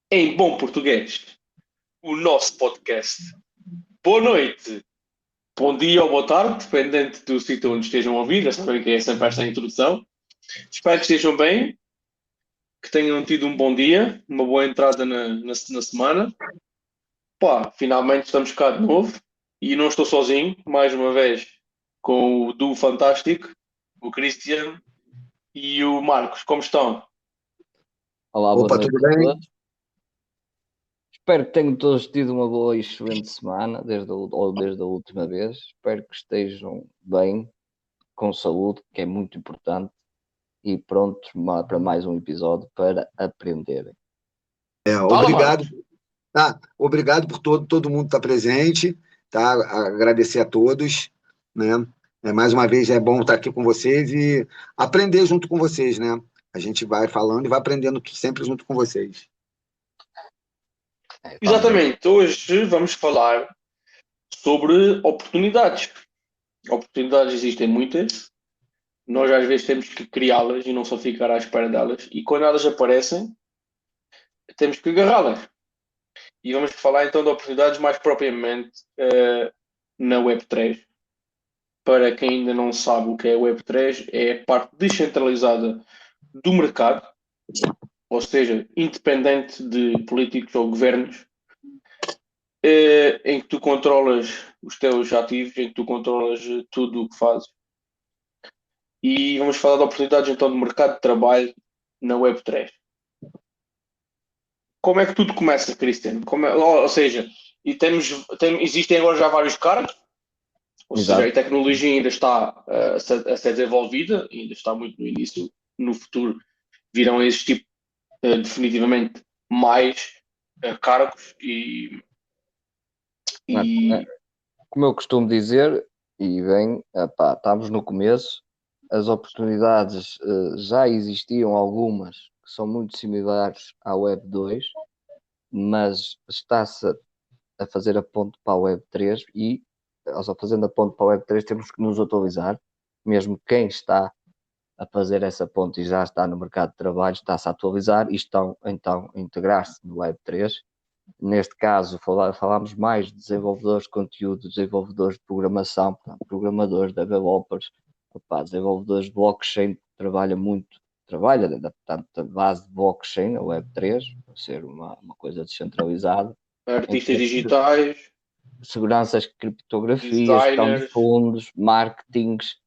em bom português, o nosso podcast. Boa noite, bom dia ou boa tarde, dependente do sítio onde estejam a ouvir. Já sabem que é sempre esta a introdução. Espero que estejam bem, que tenham tido um bom dia, uma boa entrada na semana. Pá, finalmente estamos cá de novo e não estou sozinho, mais uma vez, com o duo fantástico, o Cristiano e o Marcos. Como estão? Olá, boa Opa, noite tudo a bem? todos. Espero que tenham todos tido uma boa e excelente semana, desde a última vez. Espero que estejam bem, com saúde, que é muito importante, e prontos para mais um episódio para aprenderem. Fala, Obrigado. Marcos. Obrigado por todo mundo estar presente, tá? Agradecer a todos, né? Mais uma vez é bom estar aqui com vocês e aprender junto com vocês, né? A gente vai falando e vai aprendendo sempre junto com vocês. Vamos então. Exatamente, hoje vamos falar sobre oportunidades. Oportunidades existem muitas, nós às vezes temos que criá-las e não só ficar à espera delas, e quando elas aparecem, temos que agarrá-las. E vamos falar então de oportunidades mais propriamente na Web3. Para quem ainda não sabe o que é a Web3, é a parte descentralizada do mercado, ou seja, independente de políticos ou governos, em que tu controlas os teus ativos, em que tu controlas tudo o que fazes. E vamos falar de oportunidades então de mercado de trabalho na Web3. Como é que tudo começa, Cristiano? Ou seja, existem agora já vários cargos, ou seja, a Exato. tecnologia ainda está a ser desenvolvida, ainda está muito no início. No futuro virão a existir definitivamente mais cargos Marco, e como eu costumo dizer, e bem, epá, estamos no começo, as oportunidades já existiam algumas que são muito similares à Web 2, mas está-se a fazer a ponte para a Web 3 e, ao só fazendo a ponte para a Web 3, temos que nos atualizar. Mesmo quem está a fazer essa ponte e já está no mercado de trabalho está-se a atualizar e estão então a integrar-se no Web 3. Neste caso, falámos mais de desenvolvedores de conteúdo, desenvolvedores de programação, portanto, programadores, developers, desenvolvedores de blockchain, que trabalha portanto, a base de blockchain, a Web 3, para ser uma coisa descentralizada, em artistas que digitais, seguranças, criptografias, gestão de designers. fundos, marketings,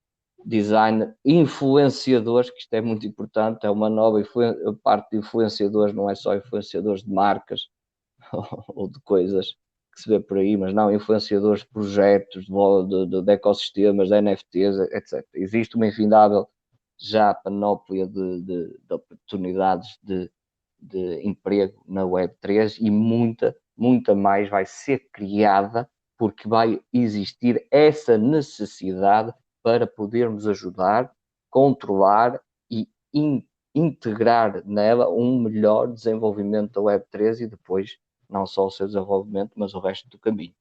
design, influenciadores, que isto é muito importante, é uma nova parte de influenciadores, não é só influenciadores de marcas ou de coisas que se vê por aí, mas não influenciadores de projetos, de ecossistemas, de NFTs, etc. Existe uma infindável já panóplia de oportunidades de emprego na Web 3 e muita mais vai ser criada porque vai existir essa necessidade para podermos ajudar, controlar e integrar nela um melhor desenvolvimento da Web 3 e depois não só o seu desenvolvimento, mas o resto do caminho.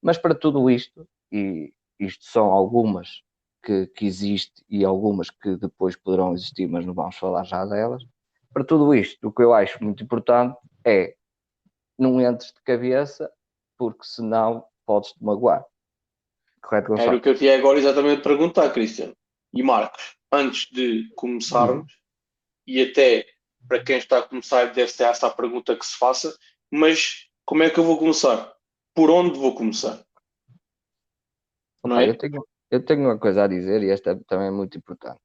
Mas para tudo isto, e isto são algumas que existe e algumas que depois poderão existir, mas não vamos falar já delas. Para tudo isto, o que eu acho muito importante é não entres de cabeça, porque senão podes-te magoar. Correto, Era o Gonçalo? que eu tinha agora exatamente de perguntar, Cristiano. E Marcos, antes de começarmos, e até para quem está a começar deve ser essa a pergunta que se faça, mas como é que eu vou começar? Por onde vou começar? Não Opa, eu é? tenho, eu tenho uma coisa a dizer e esta também é muito importante.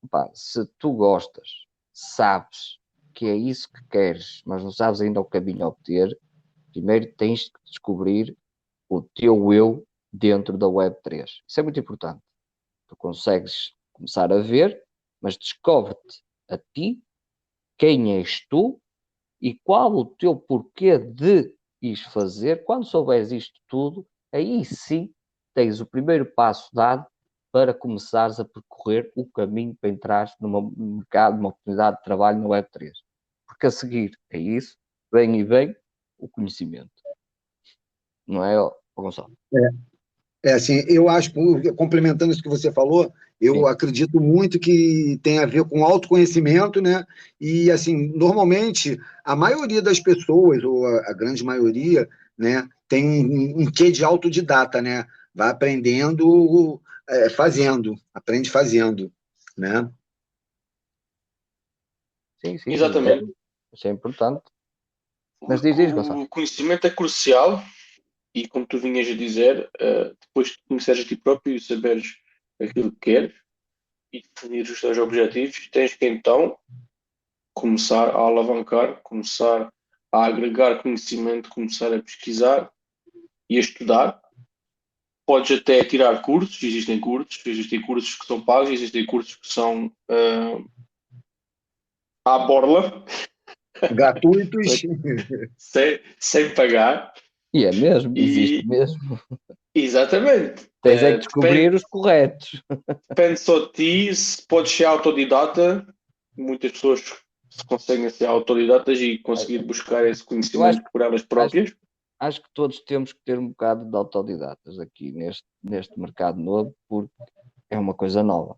Opa, se tu gostas, sabes que é isso que queres, mas não sabes ainda o caminho a obter, primeiro tens que descobrir o teu eu dentro da Web 3. Isso é muito importante. Tu consegues começar a ver, mas descobre-te a ti, quem és tu e qual o teu porquê de ires fazer. Quando souberes isto tudo, aí sim tens o primeiro passo dado para começares a percorrer o caminho para entrar num mercado, numa oportunidade de trabalho na Web 3. Porque a seguir é isso, vem e vem o conhecimento. Não é, Gonçalo? Assim, eu acho, complementando isso que você falou, eu Sim. acredito muito que tem a ver com autoconhecimento, né? E, assim, normalmente, a maioria das pessoas, ou a grande maioria, né, tem um quê de autodidata, né? Vai aprendendo, fazendo, aprende fazendo, né? Sim, sim, Exatamente. isso é importante. Mas diz, Gonçalo. O conhecimento é crucial e, como tu vinhas a dizer, depois de conheceres a ti próprio e saberes aquilo que queres e definir os teus objetivos, tens que então começar a alavancar, começar a agregar conhecimento, começar a pesquisar e a estudar. Podes até tirar existem cursos que são pagos, existem cursos que são à borla, Gratuitos. sem pagar. E é mesmo, existe E mesmo. exatamente. Tens é que descobrir Depende, os corretos. depende só de ti, se podes ser autodidata. Muitas pessoas se conseguem ser autodidatas e conseguir buscar esse Eu acho, conhecimento por elas acho, próprias. acho que todos temos que ter um bocado de autodidatas aqui neste mercado novo, porque é uma coisa nova.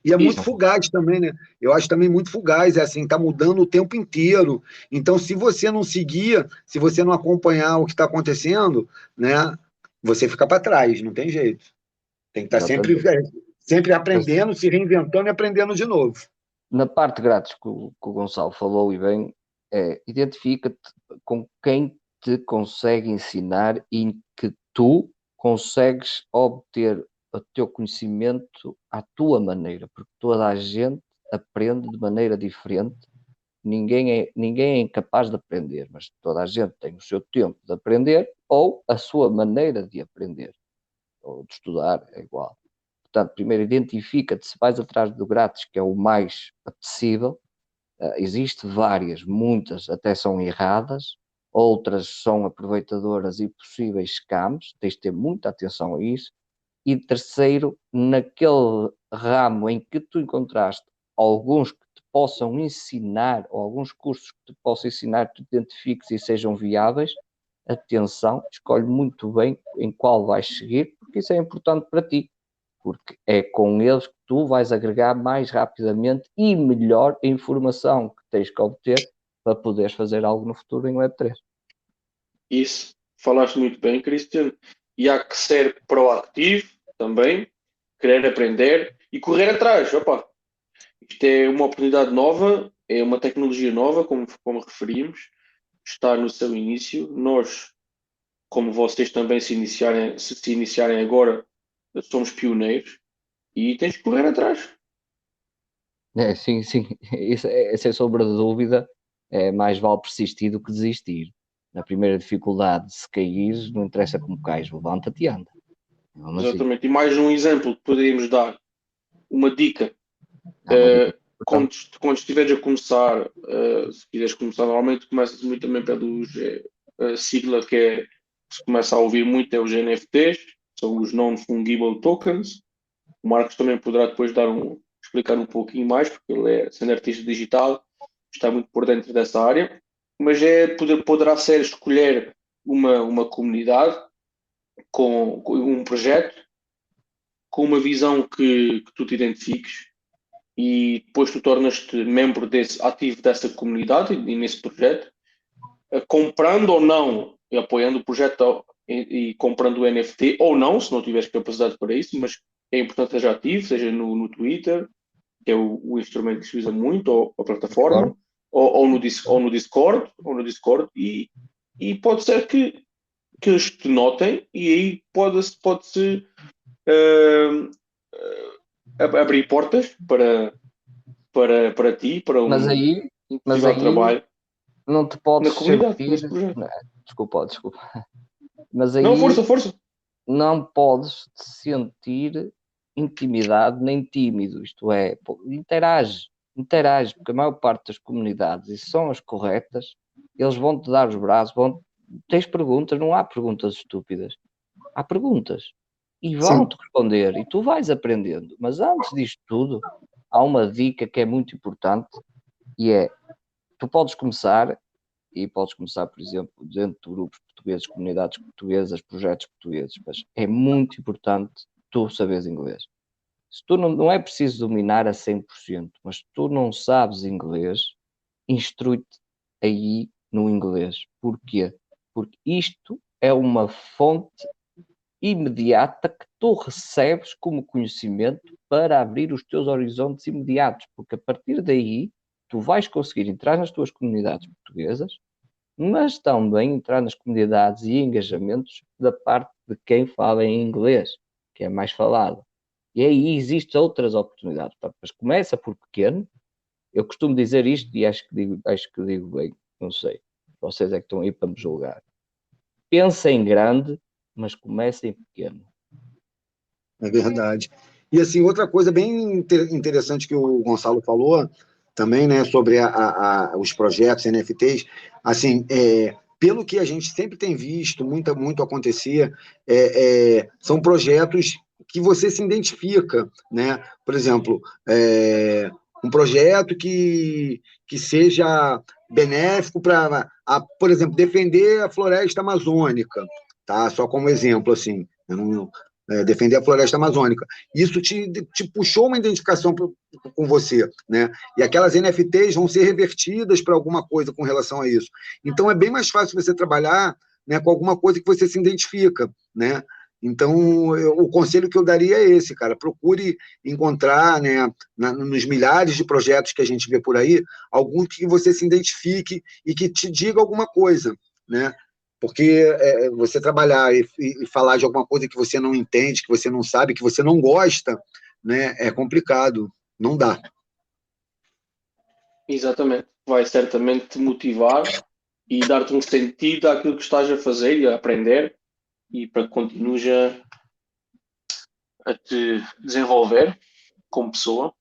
E é muito Isso, fugaz também, né? Eu acho também muito fugaz, é assim, tá mudando o tempo inteiro. Então, se você não seguir, se você não acompanhar o que está acontecendo, né, você fica para trás, não tem jeito. Tem que estar sempre, Exatamente. sempre Mas aprendendo, se reinventando e aprendendo de novo. na parte grátis que o Gonçalo falou e bem, identifica-te com quem te consegue ensinar e que tu consegues obter o teu conhecimento à tua maneira, porque toda a gente aprende de maneira diferente. Ninguém é incapaz de aprender, mas toda a gente tem o seu tempo de aprender ou a sua maneira de aprender ou de estudar, é igual. Portanto, primeiro identifica-te se vais atrás do grátis, que é o mais apetecível. Existe várias, muitas até são erradas, outras são aproveitadoras e possíveis scams, tens de ter muita atenção a isso. E terceiro, naquele ramo em que tu encontraste alguns que te possam ensinar, ou alguns cursos que te possam ensinar, que tu identifiques e sejam viáveis, atenção, escolhe muito bem em qual vais seguir, porque isso é importante para ti, porque é com eles que tu vais agregar mais rapidamente e melhor a informação que tens que obter para poderes fazer algo no futuro em Web3. isso. Falaste muito bem, Cristiano. E há que ser proativo também, querer aprender e correr atrás. Opa, isto é uma oportunidade nova, é uma tecnologia nova, como referimos, está no seu início. Nós, como vocês também se iniciarem agora, somos pioneiros e tens que correr atrás. Sim, sim, isso é sem sombra de dúvida, mais vale persistir do que desistir. Na primeira dificuldade, se caíres, não interessa como cais, levanta-te e anda. Vamos assim, Exatamente. E mais um exemplo que poderíamos dar, uma dica. é uma dica Quando, importante. quando estiveres a começar, se quiseres começar, normalmente começa-se muito também pelos a sigla que se começa a ouvir muito é os NFTs, são os Non-Fungible Tokens. O Marcos também poderá depois explicar um pouquinho mais, porque ele é, sendo artista digital, está muito por dentro dessa área. Mas poderá ser escolher uma comunidade com um projeto, com uma visão que tu te identifiques e depois tu tornas-te membro ativo dessa comunidade e nesse projeto, comprando ou não, e apoiando o projeto e comprando o NFT, ou não, se não tiveres capacidade para isso, mas é importante que seja ativo, seja no Twitter, que é o instrumento que se usa muito, ou a plataforma, Concordo. ou no Discord, e pode ser que eles te notem, e aí pode-se uh, abrir portas para ti, para Mas um aí, mas possível aí trabalho não te na podes comunidade, nesse sentir. projeto. Não, desculpa. Mas Não, aí força, força. não podes te sentir intimidado nem tímido, isto é, pô, interage, porque a maior parte das comunidades, e são as corretas, eles vão-te dar os braços, tens perguntas, não há perguntas estúpidas, há perguntas, e Sim, vão-te responder, e tu vais aprendendo, mas antes disto tudo, há uma dica que é muito importante, e é, tu podes começar, e podes começar, por exemplo, dentro de grupos portugueses, comunidades portuguesas, projetos portugueses, mas é muito importante tu saberes inglês. Se tu não é preciso dominar a 100%, mas se tu não sabes inglês, instrui-te aí no inglês. Porquê? Porque isto é uma fonte imediata que tu recebes como conhecimento para abrir os teus horizontes imediatos, porque a partir daí tu vais conseguir entrar nas tuas comunidades portuguesas, mas também entrar nas comunidades e engajamentos da parte de quem fala em inglês, que é mais falado. E aí existem outras oportunidades. Mas começa por pequeno. Eu costumo dizer isto e acho que digo bem, não sei. Vocês é que estão aí para me julgar. Pensa em grande, mas começa em pequeno. É verdade. E assim, outra coisa bem interessante que o Gonçalo falou também, né, sobre os projetos NFTs, assim, pelo que a gente sempre tem visto, muito acontecer, são projetos que você se identifica, né? Por exemplo, um projeto que seja benéfico para, por exemplo, defender a floresta amazônica, tá? Só como exemplo, assim, eu não, defender a floresta amazônica. Isso te puxou uma identificação com você, né? E aquelas NFTs vão ser revertidas para alguma coisa com relação a isso. Então, é bem mais fácil você trabalhar, né, com alguma coisa que você se identifica, né? Então, o conselho que eu daria é esse, cara. Procure encontrar, né, nos milhares de projetos que a gente vê por aí, algum que você se identifique e que te diga alguma coisa, né? Porque você trabalhar e falar de alguma coisa que você não entende, que você não sabe, que você não gosta, né, é complicado, não dá. Exatamente. Vai certamente te motivar e dar-te um sentido àquilo que estás a fazer e a aprender e para que continues a te desenvolver como pessoa.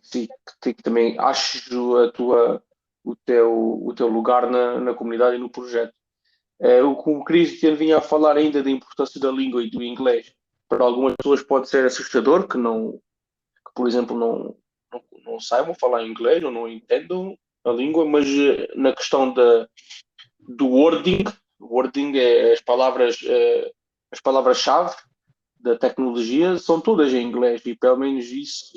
Sim, que também acho o teu lugar na comunidade e no projeto. O Christian vinha a falar ainda da importância da língua e do inglês. Para algumas pessoas pode ser assustador, que por exemplo, não saibam falar inglês ou não entendam a língua, mas na questão do wording é as palavras-chave da tecnologia são todas em inglês e pelo menos isso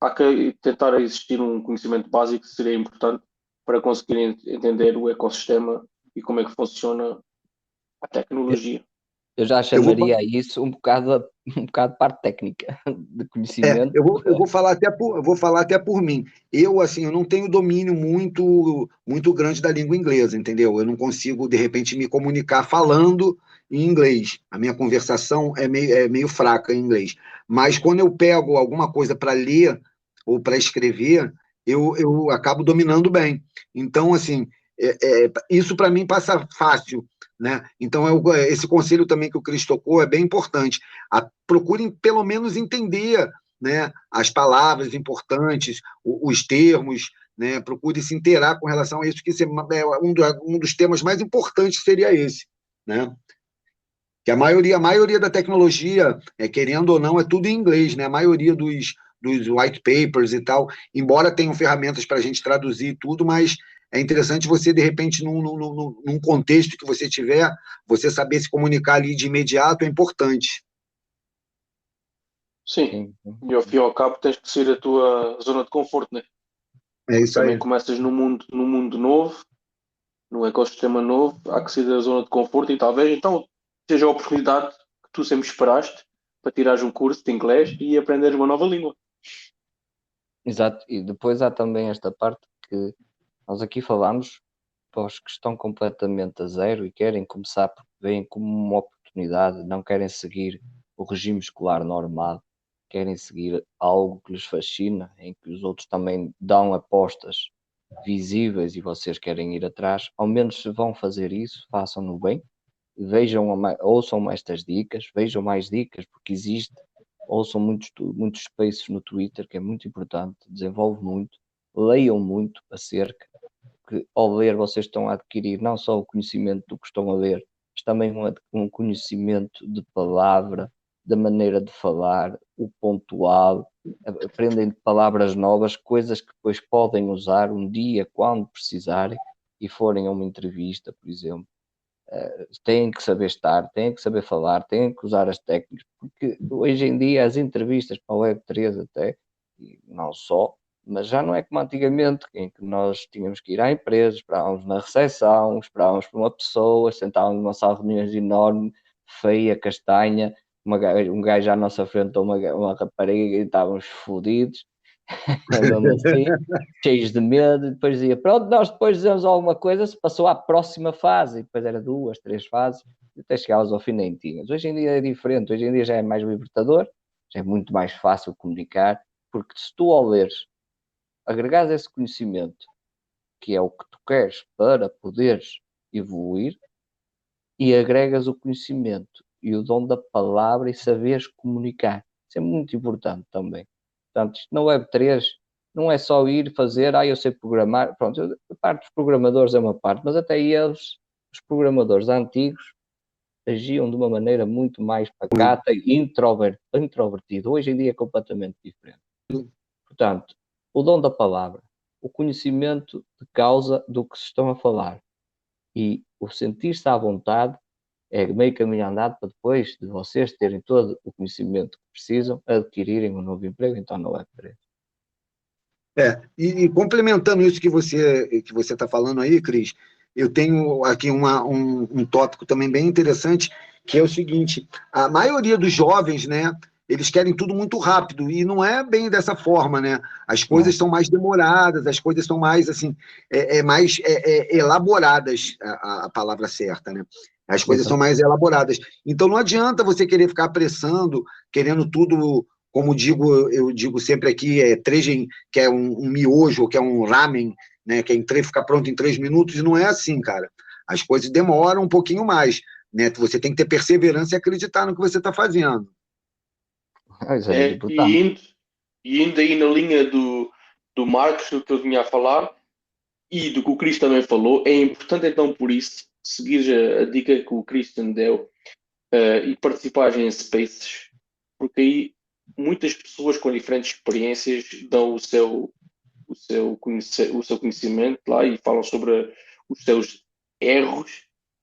há que tentar existir um conhecimento básico que seria importante para conseguir entender o ecossistema e como é que funciona a tecnologia. Eu já Eu vou, chamaria isso um bocado parte técnica de conhecimento. eu vou falar até por mim. Eu, assim, eu não tenho domínio muito grande da língua inglesa, entendeu? Eu não consigo, de repente, me comunicar falando em inglês. A minha conversação é meio fraca em inglês. Mas quando eu pego alguma coisa para ler ou para escrever, eu acabo dominando bem. Então, assim, isso para mim passa fácil, né? Então, esse conselho também que o Cris tocou é bem importante. Procurem pelo menos entender, né, as palavras importantes, os termos, né, procure se inteirar com relação a isso, que um dos temas mais importantes seria esse, né? Que a maioria da tecnologia, querendo ou não, é tudo em inglês, né? A maioria dos white papers e tal, embora tenham ferramentas para a gente traduzir tudo, mas é interessante você, de repente, num contexto que você tiver, você saber se comunicar ali de imediato é importante. Sim, Sim. e ao fim e ao cabo tens que sair da tua zona de conforto, né? É isso Também aí. começas num mundo novo, num ecossistema novo, há que sair da zona de conforto e talvez então seja a oportunidade que tu sempre esperaste para tirares um curso de inglês e aprenderes uma nova língua. Exato. E depois há também esta parte que nós aqui falamos para os que estão completamente a zero e querem começar porque veem como uma oportunidade, não querem seguir o regime escolar normal, querem seguir algo que lhes fascina, em que os outros também dão apostas visíveis e vocês querem ir atrás, ao menos se vão fazer isso, façam-no bem, ouçam estas dicas, vejam mais dicas, porque existe, ouçam muitos spaces no Twitter, que é muito importante, desenvolve muito, leiam muito acerca, que ao ler vocês estão a adquirir não só o conhecimento do que estão a ler, mas também um conhecimento de palavra, da maneira de falar, o pontual, aprendem palavras novas, coisas que depois podem usar um dia quando precisarem, e forem a uma entrevista, por exemplo, têm que saber estar, têm que saber falar, têm que usar as técnicas, porque hoje em dia as entrevistas para a Web3 até, e não só, mas já não é como antigamente, em que nós tínhamos que ir à empresa, esperávamos na recepção, esperávamos por uma pessoa, sentávamos numa sala de reuniões enorme, feia, castanha, um gajo à nossa frente ou uma rapariga e estávamos fodidos, andando assim, cheios de medo, e depois dizia, pronto, nós depois dizemos alguma coisa, se passou à próxima fase, e depois era 2, 3 fases, e até chegavas ao fim nem tinhas. Hoje em dia é diferente, hoje em dia já é mais libertador, já é muito mais fácil comunicar, porque se tu ao leres, agregares esse conhecimento, que é o que tu queres para poderes evoluir, e agregas o conhecimento e o dom da palavra e saberes comunicar. Isso é muito importante também. Portanto, isto na Web3 não é só ir fazer, eu sei programar. Pronto, a parte dos programadores é uma parte, mas até eles, os programadores antigos, agiam de uma maneira muito mais pacata e introvertida. Hoje em dia é completamente diferente. Portanto, o dom da palavra, o conhecimento de causa do que se estão a falar e o sentir-se à vontade é meio caminho andado para depois de vocês terem todo o conhecimento que precisam, adquirirem um novo emprego, então não é para isso. E complementando isso que você está falando aí, Cris, eu tenho aqui um tópico também bem interessante, que é o seguinte: a maioria dos jovens, né, eles querem tudo muito rápido, e não é bem dessa forma, né? As coisas são mais demoradas, as coisas são mais, assim, mais elaboradas, a palavra certa, né? As coisas são mais elaboradas. Então não adianta você querer ficar apressando, querendo tudo, como eu digo sempre aqui, que é um miojo, que é um ramen, né, que fica pronto em 3 minutos, e não é assim, cara. As coisas demoram um pouquinho mais, né? Você tem que ter perseverança e acreditar no que você está fazendo. Isso é muito importante. E indo aí na linha do Marcos, do que eu vinha a falar, e do que o Cris também falou, é importante então por isso seguir a dica que o Christian deu e participares em spaces, porque aí muitas pessoas com diferentes experiências dão o seu conhecimento lá e falam sobre os seus erros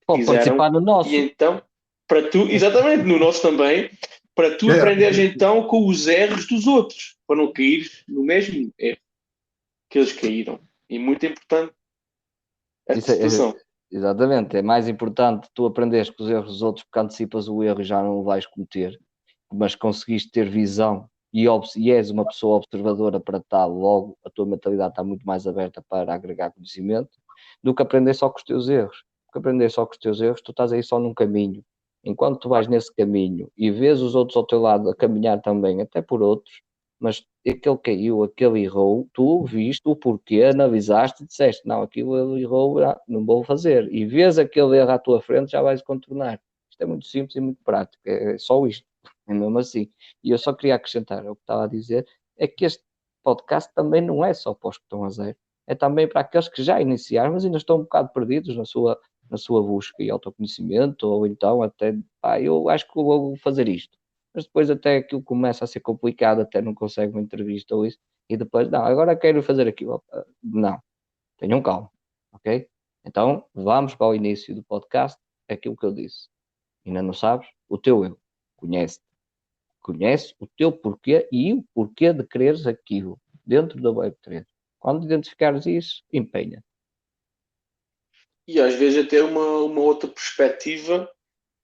que Pode fizeram. participar no nosso. E então, para tu, exatamente, no nosso também, para tu aprenderes então com os erros dos outros, para não cair no mesmo erro que eles caíram. E muito importante esta situação. Exatamente, é mais importante tu aprenderes com os erros dos outros, porque antecipas o erro e já não o vais cometer, mas conseguiste ter visão e és uma pessoa observadora para tal, logo a tua mentalidade está muito mais aberta para agregar conhecimento, do que aprender só com os teus erros. Porque aprender só com os teus erros, tu estás aí só num caminho. Enquanto tu vais nesse caminho e vês os outros ao teu lado a caminhar também, até por outros, mas aquele caiu, aquele errou, tu viste o porquê, analisaste e disseste, não, aquilo ele errou, não vou fazer. E vês aquele erro à tua frente, já vais contornar. Isto é muito simples e muito prático, é só isto, é mesmo assim. E eu só queria acrescentar o que estava a dizer, é que este podcast também não é só para os que estão a zero, é também para aqueles que já iniciaram, mas ainda estão um bocado perdidos na sua busca e autoconhecimento, ou então até, eu acho que vou fazer isto. Mas depois até aquilo começa a ser complicado, até não consegue uma entrevista ou isso, e depois, não, agora quero fazer aquilo. Não, tenham calma, ok? Então, vamos para o início do podcast, aquilo que eu disse. Ainda não sabes? O teu eu. Conhece o teu porquê e o porquê de quereres aquilo dentro da Web3. Quando identificares isso, empenha. E às vezes até uma outra perspectiva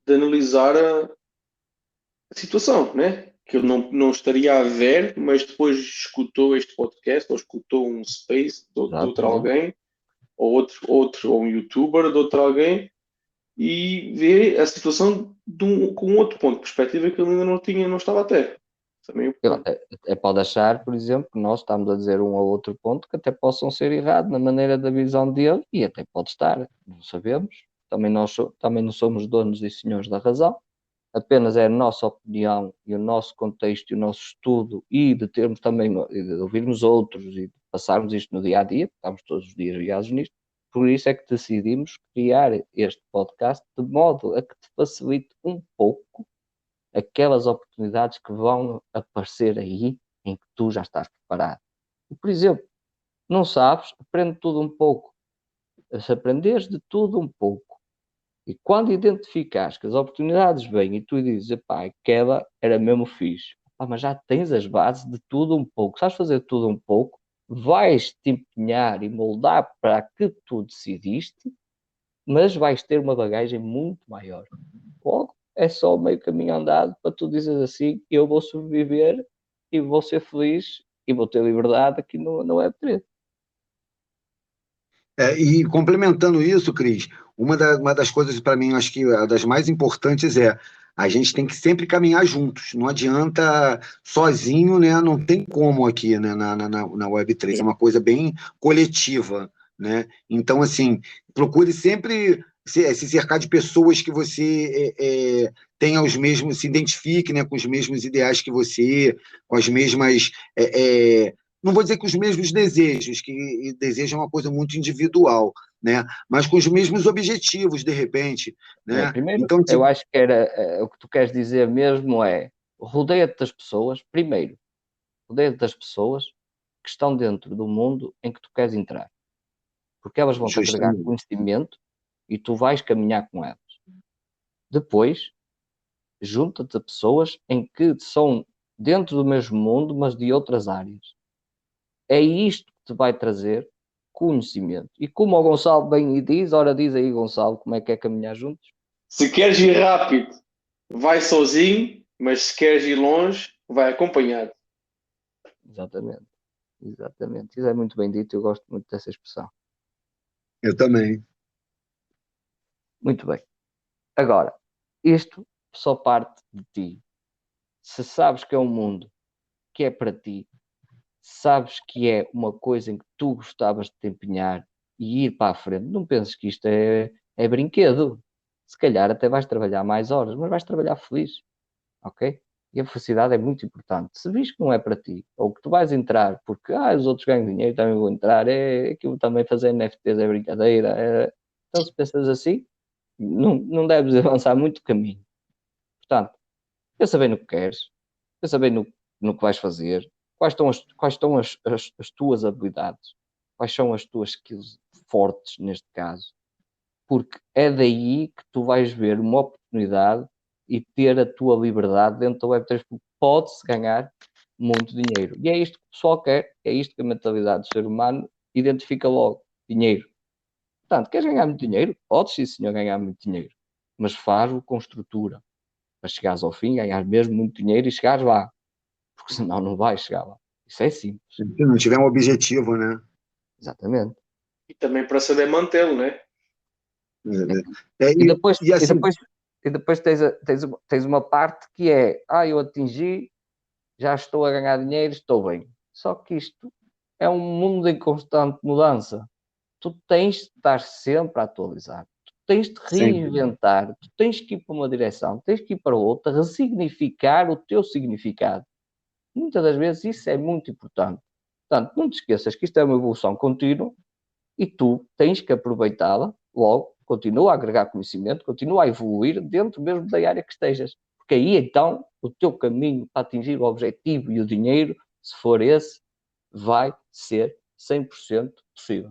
de analisar a situação, né? Que eu não estaria a ver, mas depois escutou este podcast, ou escutou um space de outro alguém, ou ou um youtuber de outro alguém, e vê a situação com outro ponto de perspectiva que ele ainda não estava a ter. Também Pode achar, por exemplo, que nós estamos a dizer um ou outro ponto que até possam ser errados na maneira da visão dele, e até pode estar, não sabemos. Também não somos donos e senhores da razão, apenas é a nossa opinião e o nosso contexto e o nosso estudo, e de termos também, de ouvirmos outros e de passarmos isto no dia a dia, porque estamos todos os dias ligados nisto. Por isso é que decidimos criar este podcast de modo a que te facilite um pouco aquelas oportunidades que vão aparecer aí em que tu já estás preparado. E, por exemplo, não sabes, aprende tudo um pouco. se aprenderes de tudo um pouco, e quando identificares que as oportunidades vêm e tu dizes, epá, aquela era mesmo fixe, mas já tens as bases de tudo um pouco, sabes fazer tudo um pouco, vais te empenhar e moldar para que tu decidiste, mas vais ter uma bagagem muito maior. Logo, é só meio caminho andado para tu dizeres assim, eu vou sobreviver e vou ser feliz e vou ter liberdade aqui no Web3. E complementando isso, Cris, uma das coisas para mim, acho que a das mais importantes é a gente tem que sempre caminhar juntos. Não adianta sozinho, né? Não tem como aqui, né, na Web3. É uma coisa bem coletiva, né? Então, assim, procure sempre se cercar de pessoas que você tenha os mesmos, se identifique, né, com os mesmos ideais que você, com as mesmas não vou dizer que os mesmos desejos, que desejam uma coisa muito individual, né? Mas com os mesmos objetivos, de repente, né? Primeiro, Então, eu tipo, acho que era o que tu queres dizer mesmo é rodeia-te das pessoas, primeiro, rodeia-te das pessoas que estão dentro do mundo em que tu queres entrar, porque elas vão-te agregar justamente, conhecimento e tu vais caminhar com elas. Depois, junta-te a pessoas em que são dentro do mesmo mundo, mas de outras áreas. É isto que te vai trazer conhecimento. E como o Gonçalo bem diz, ora diz aí, Gonçalo, como é que é caminhar juntos? Se queres ir rápido, vai sozinho, mas se queres ir longe, vai acompanhado. Exatamente, exatamente. Isso é muito bem dito, eu gosto muito dessa expressão. eu também. Muito bem. Agora, isto só parte de ti. Se sabes que é um mundo que é para ti, sabes que é uma coisa em que tu gostavas de te empenhar e ir para a frente, não penses que isto é brinquedo. Se calhar até vais trabalhar mais horas, mas vais trabalhar feliz, ok? E a felicidade é muito importante. Se vis que não é para ti, ou que tu vais entrar porque os outros ganham dinheiro, também vou entrar, aquilo também fazer NFTs é brincadeira. Então, se pensas assim, não deves avançar muito caminho. Portanto, pensa bem no que queres, pensa bem no que vais fazer, quais estão as tuas habilidades, quais são as tuas skills fortes neste caso, porque é daí que tu vais ver uma oportunidade e ter a tua liberdade dentro da Web3, porque pode-se ganhar muito dinheiro. E é isto que o pessoal quer, é isto que a mentalidade do ser humano identifica logo, dinheiro. Portanto, queres ganhar muito dinheiro? Podes sim, senhor, ganhar muito dinheiro, mas faz-o com estrutura, para chegares ao fim, ganhar mesmo muito dinheiro e chegares lá, porque senão não vais chegar lá. Isso é simples, Se não tiver um objetivo, né? exatamente. E também para saber mantê-lo, né? É, E depois, e e assim, depois, e depois tens uma parte que é, eu atingi, já estou a ganhar dinheiro, estou bem. Só que isto é um mundo em constante mudança. Tu tens de estar sempre a atualizar. Tu tens de sempre. reinventar. Tu tens que ir para uma direção, tens que ir para outra, ressignificar o teu significado. Muitas das vezes isso é muito importante. Portanto, não te esqueças que isto é uma evolução contínua e tu tens que aproveitá-la, logo, continua a agregar conhecimento, continua a evoluir dentro mesmo da área que estejas. Porque aí então o teu caminho para atingir o objetivo e o dinheiro, se for esse, vai ser 100% possível.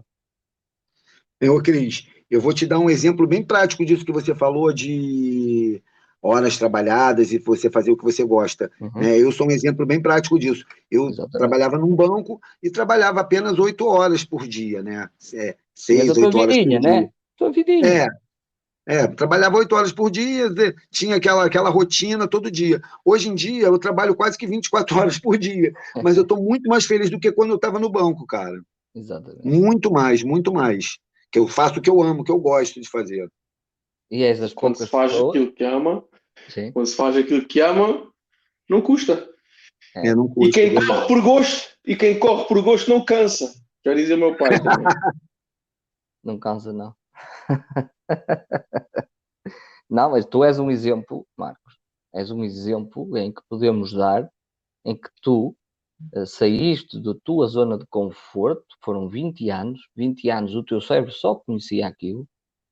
Cris, eu vou te dar um exemplo bem prático disso que você falou de horas trabalhadas e você fazer o que você gosta, Uhum, né? Eu sou um exemplo bem prático disso. Eu exatamente. trabalhava num banco e trabalhava apenas 8 horas por dia, né? Tinhas a Seis, tua 8 horas por vidinha, dia. né? Tua vidinha. É, trabalhava 8 horas por dia, tinha aquela rotina todo dia. Hoje em dia, eu trabalho quase que 24 horas por dia, mas eu estou muito mais feliz do que quando eu estava no banco, cara. Exatamente. Muito mais, muito mais. Que eu faço o que eu amo, o que eu gosto de fazer. E és das Quando se poucas faz pessoas, aquilo que ama, sim, quando se faz aquilo que ama, não custa. é, Não E custa, é quem corre verdade. por gosto, e quem corre por gosto não cansa. Já dizia o meu pai também. não cansa não. Não, mas tu és um exemplo, Marcos. És um exemplo em que podemos dar, em que tu saíste da tua zona de conforto, foram 20 anos o teu cérebro só conhecia aquilo,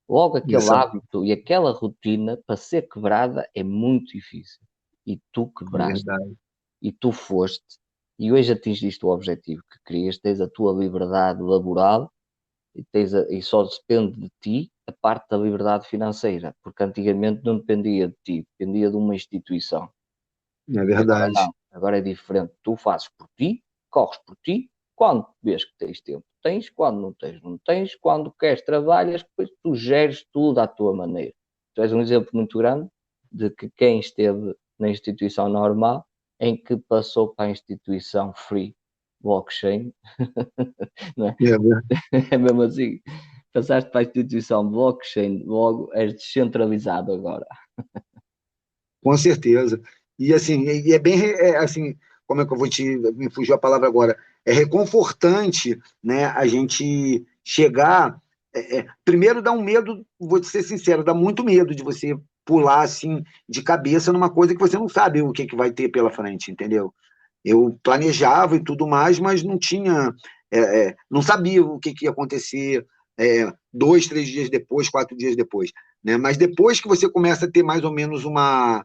logo aquele Isso hábito e aquela rotina para ser quebrada é muito difícil. E tu é quebraste, verdade. e tu foste, e hoje atingiste o objetivo que querias, tens a tua liberdade laboral e só depende de ti a parte da liberdade financeira, porque antigamente não dependia de ti, dependia de uma instituição. É E agora verdade. não, agora é diferente. Tu fazes por ti, corres por ti, quando vês que tens tempo, tens, quando não tens, não tens, quando queres, trabalhas, depois tu geres tudo à tua maneira. Tu és um exemplo muito grande de que quem esteve na instituição normal, em que passou para a instituição free blockchain, não é? É mesmo assim. Passaste para a instituição blockchain, logo és descentralizado agora. Com certeza. E assim, e é bem assim, como é que eu vou me fugiu a palavra agora? É reconfortante, né, a gente chegar. Primeiro dá um medo, vou te ser sincero, dá muito medo de você pular assim de cabeça numa coisa que você não sabe o que, que vai ter pela frente, entendeu? Eu planejava e tudo mais, mas não tinha, não sabia o que, que ia acontecer 2, 3 dias depois, 4 dias depois, né? Mas depois que você começa a ter mais ou menos uma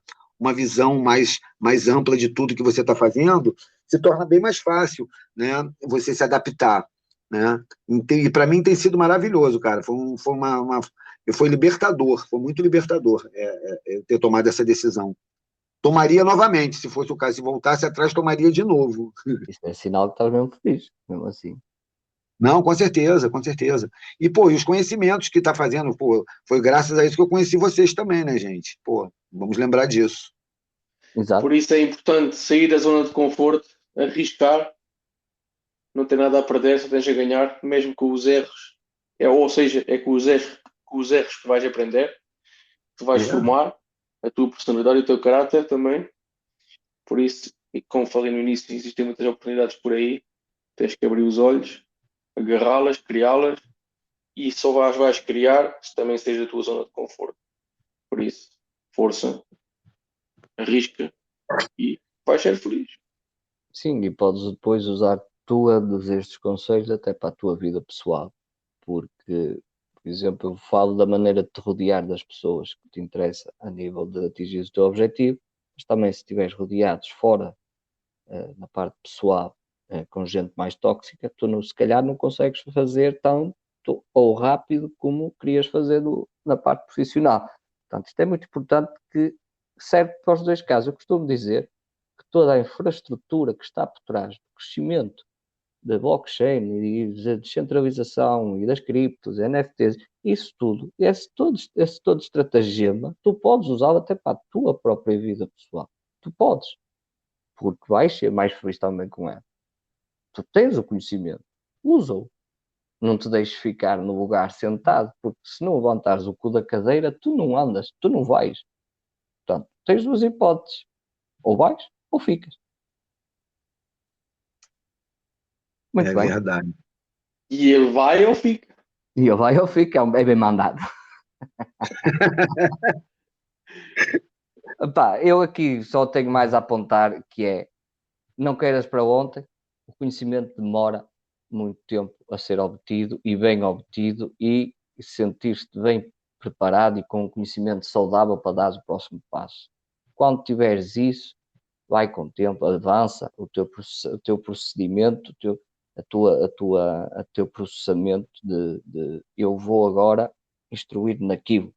visão mais ampla de tudo que você está fazendo, se torna bem mais fácil, né? Você se adaptar, né? E para mim tem sido maravilhoso, cara. Foi libertador, foi muito libertador eu ter tomado essa decisão. Tomaria novamente, se fosse o caso, se voltasse atrás, tomaria de novo. Isso é sinal que estás mesmo feliz, mesmo assim. Não, com certeza, com certeza. E, pô, e os conhecimentos que está fazendo, pô, foi graças a isso que eu conheci vocês também, né, gente? Pô, vamos lembrar disso. Exato. Por isso é importante sair da zona de conforto, arriscar, não ter nada a perder, só tens a ganhar, mesmo com os erros. Ou seja, é com os erros que vais aprender, que vais É, formar a tua personalidade e o teu caráter também. Por isso, e como falei no início, existem muitas oportunidades por aí, tens que abrir os olhos, agarrá-las, criá-las e só vais criar se também seja a tua zona de conforto. Por isso, força, arrisca e vais ser feliz. Sim, e podes depois usar todos estes conselhos até para a tua vida pessoal, porque, por exemplo, eu falo da maneira de te rodear das pessoas que te interessa a nível de atingir o teu objetivo, mas também se estiveres rodeados fora, na parte pessoal, com gente mais tóxica, tu não, se calhar não consegues fazer tanto ou rápido como querias fazer na parte profissional. Portanto, isto é muito importante que serve para os dois casos. Eu costumo dizer que toda a infraestrutura que está por trás do crescimento da blockchain e da descentralização e das criptos, NFTs, isso tudo, esse todo estratagema, tu podes usá-lo até para a tua própria vida pessoal. Tu podes, porque vais ser mais feliz também com ela. Tu tens o conhecimento, usa-o. Não te deixes ficar no lugar sentado, porque se não levantares o cu da cadeira, tu não andas, tu não vais. Portanto, tens duas hipóteses. Ou vais, ou ficas. Muito é bem. verdade. E ele vai ou fica. E eu vai ou fica, é bem mandado. Epá, eu aqui só tenho mais a apontar que é, não queiras para ontem, o conhecimento demora muito tempo a ser obtido e bem obtido e sentir-te bem preparado e com um conhecimento saudável para dar o próximo passo. Quando tiveres isso, vai com o tempo, avança o teu procedimento, o teu processamento de eu vou agora instruir naquilo,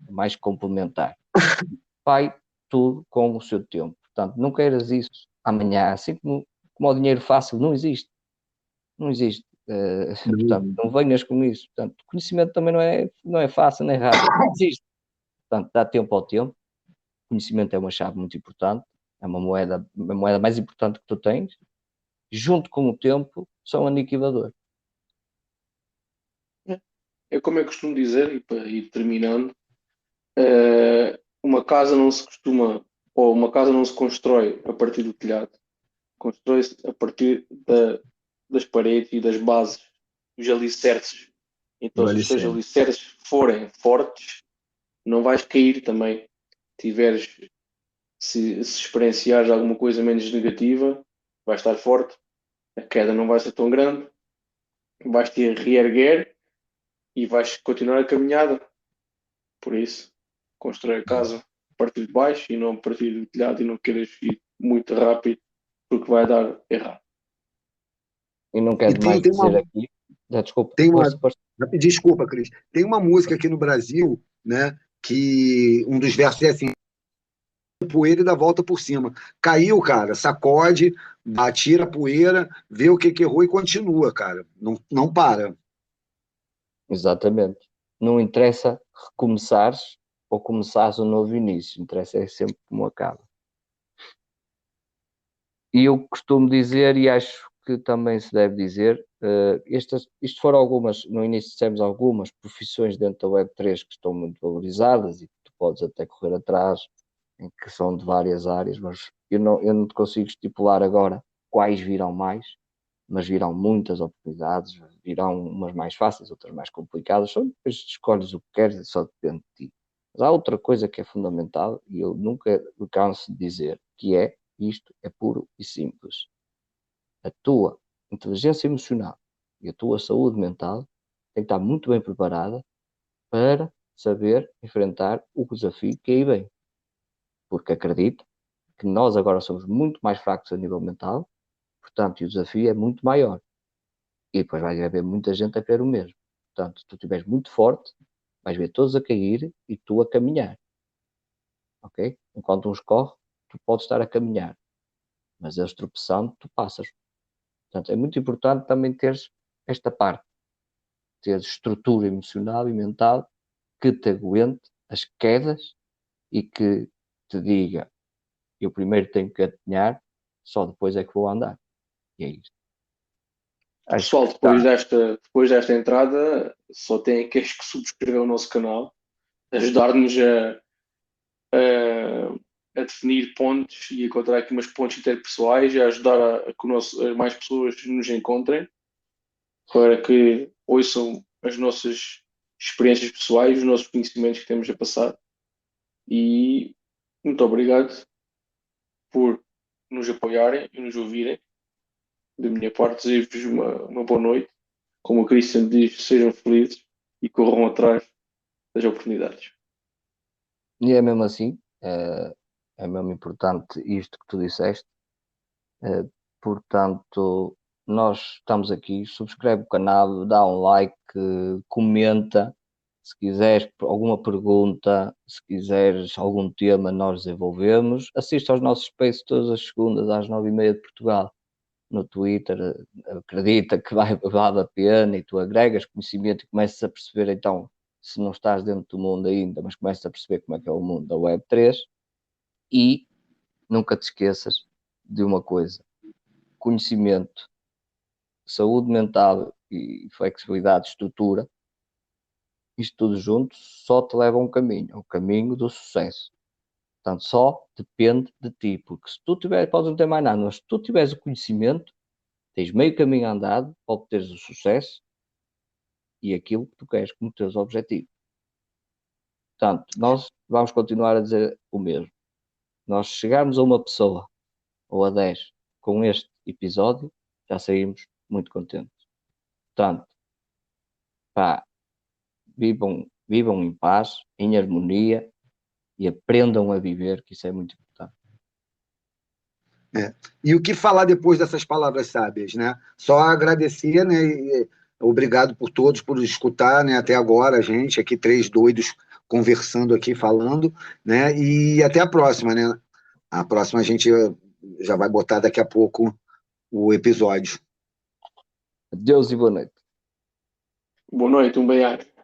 mais complementar. Vai tudo com o seu tempo. Portanto, não queiras isso amanhã, assim como o dinheiro fácil não existe. Não existe. Portanto, não venhas com isso. Portanto, conhecimento também não é fácil nem rápido. Não existe. Portanto, dá tempo ao tempo. Conhecimento é uma chave muito importante. É uma moeda mais importante que tu tens. Junto com o tempo, são aniquiladores. É como eu costumo dizer, e para ir terminando, uma casa não se costuma, ou uma casa não se constrói a partir do telhado, constrói-se a partir das paredes e das bases, dos alicerces. Então, se Vale os teus sempre. alicerces forem fortes, não vais cair também. Tiveres, se experienciares alguma coisa menos negativa, vais estar forte, a queda não vai ser tão grande, vais te reerguer e vais continuar a caminhada. Por isso, constrói a casa a partir de baixo e não a partir do telhado e não queres ir muito rápido porque vai dar errado. E não E quero mais tem dizer aqui. Já, desculpa, tem uma, força, força. Desculpa, Cris. Tem uma música aqui no Brasil, né, que um dos versos é assim: poeira e dá volta por cima. Caiu, cara, sacode, atira a poeira, vê o que que errou e continua, cara. Não, não para. Exatamente. Não interessa recomeçares ou começares um novo início, interessa é sempre como acaba. E eu costumo dizer, e acho que também se deve dizer, isto foram algumas, no início dissemos algumas profissões dentro da Web3 que estão muito valorizadas e que tu podes até correr atrás, em que são de várias áreas, mas eu não te consigo estipular agora quais virão mais, mas virão muitas oportunidades, virão umas mais fáceis, outras mais complicadas, só depois escolhes o que queres, só depende de ti. Mas há outra coisa que é fundamental, e eu nunca me canso de dizer, que é, isto é puro e simples. A tua inteligência emocional e a tua saúde mental tem que estar muito bem preparada para saber enfrentar o desafio que aí vem. Porque acredito que nós agora somos muito mais fracos a nível mental, portanto, o desafio é muito maior. E depois vai haver muita gente a querer o mesmo. Portanto, se tu estiveres muito forte, vais ver todos a cair e tu a caminhar. Ok? Enquanto uns correm, tu podes estar a caminhar. Mas eles tropeçando, tu passas. Portanto, é muito importante também teres esta parte. Teres estrutura emocional e mental que te aguente as quedas e que te diga, eu primeiro tenho que gatinhar, só depois é que vou andar. E é isto. Acho Pessoal, que está. depois desta entrada, só tem que subscrever o nosso canal, ajudar-nos a definir pontos e encontrar aqui umas pontes interpessoais e a ajudar a que mais pessoas nos encontrem para que ouçam as nossas experiências pessoais, os nossos conhecimentos que temos a passar. E muito obrigado por nos apoiarem e nos ouvirem. Da minha parte, desejo-vos uma boa noite. Como o Christian diz, sejam felizes e corram atrás das oportunidades. E é mesmo assim, é mesmo importante isto que tu disseste. Portanto, nós estamos aqui, subscreve o canal, dá um like, comenta. Se quiseres alguma pergunta, se quiseres algum tema, nós desenvolvemos. Assista aos nossos spaces todas as segundas às 9h30 de Portugal no Twitter. Acredita que vale a pena e tu agregas conhecimento e começas a perceber, então, se não estás dentro do mundo ainda, mas começas a perceber como é que é o mundo da Web3. E nunca te esqueças de uma coisa: conhecimento, saúde mental e flexibilidade, estrutura, isto tudo junto só te leva a um caminho, ao caminho do sucesso. Portanto, só depende de ti, porque se tu tiveres, podes não ter mais nada, mas se tu tiveres o conhecimento, tens meio caminho andado para obteres o sucesso e aquilo que tu queres como teus objetivos. Portanto, nós vamos continuar a dizer o mesmo. Nós chegarmos a uma pessoa ou a 10 com este episódio, já saímos muito contentes. Portanto, pá, vivam em paz, em harmonia e aprendam a viver, que isso é muito importante. E o que falar depois dessas palavras sábias, né? Só agradecer, né? E obrigado por todos por escutar, né? Até agora, a gente aqui, três doidos conversando aqui, falando, né? E até a próxima, né? A próxima a gente já vai botar daqui a pouco o episódio. Adeus e boa noite. Boa noite, um beijo.